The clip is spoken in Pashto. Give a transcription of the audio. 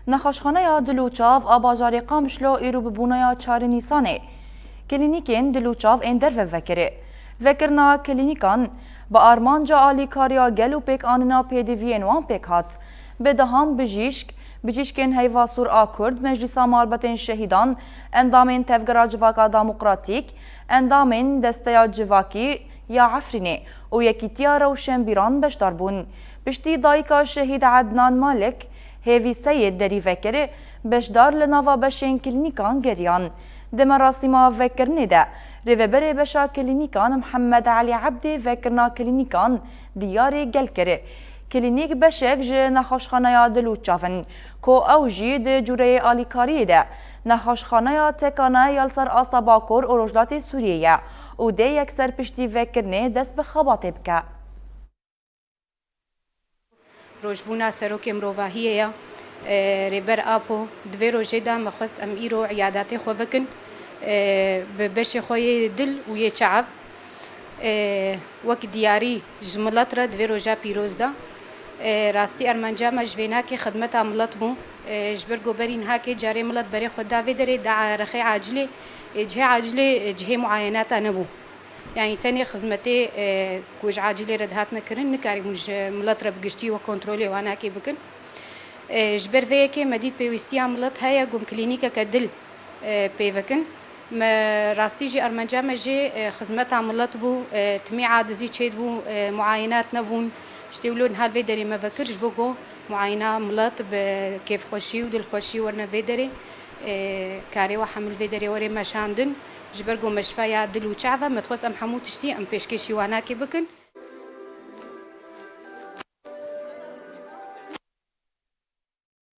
نخاشخانه دلوچاو آباجاری قامشلو ایرو ببونیا 4 نیسانه کلینیکین دلوچاو اندر و وکره وکرنا کلینیکان با آرمانجا آلیکاریا گلو پیک آننا پیدوین وان پیک هات به دهام بجیشکن هیواسور آکرد مجلس مالبتین شهیدان اندامین تفگرا جواکا دموکراتیک اندامین دستیا جواکی یا عفرینه و یکیتیا روشن بیران بشدار بون بشتی دایکا شهید عدنان مالک هیوی سید دری وکره بشدار لناوا بشین کلینیکان گریان ده مراسم وکرنه ده ریوبر بشا کلینیکان محمد علی عبدی وکرنا کلینیکان دیاری گل کره کلینیک بشک جه نخاشخانه دلوچافن کو او جی ده جوره آلیکاری ده نخاشخانه تکانه یالسر آسا باکور و رجلات سوریه و ده یکسر پشتی وکرنه دست به خباته بکه روجبونا سروک مروواهیه ریبر آپو دوی روژه دا مخواست ام ایرو عیادات خو بکن ببش خوی دل و یه چعب وک دیاری جملت را دوی روژه پیروز دا راستی ارمانجا مجوینا که خدمت عملت بو جبر گوبرین ها که جاری ملت بری خود داوی داره دا رخی عاجله جه معاینات نبو يعني تاني خدمتي كوج عاجلة ردهات نكرن نكاري مج ملت رب قشتي وكنترولي وانا كي بكن جبر فيا كي مديد بيوستي عملت هيا قوم كلينيكا كدل بيفكن ما راستي جي أرمانجا ما جي خدمت عملت بو تمي عادزي تشيد بو معاينات نبون تشتيولون هاد فيدري ما فكرش بقو معاينة ملت بكيف خوشي ودل خوشي ورنا فيدري كاري وحمل فيدري وري ما شاندن جبرقو مشفايا دلو چعفا متخوص ام حمو تشتي ام پیشکشی وانا کی بکن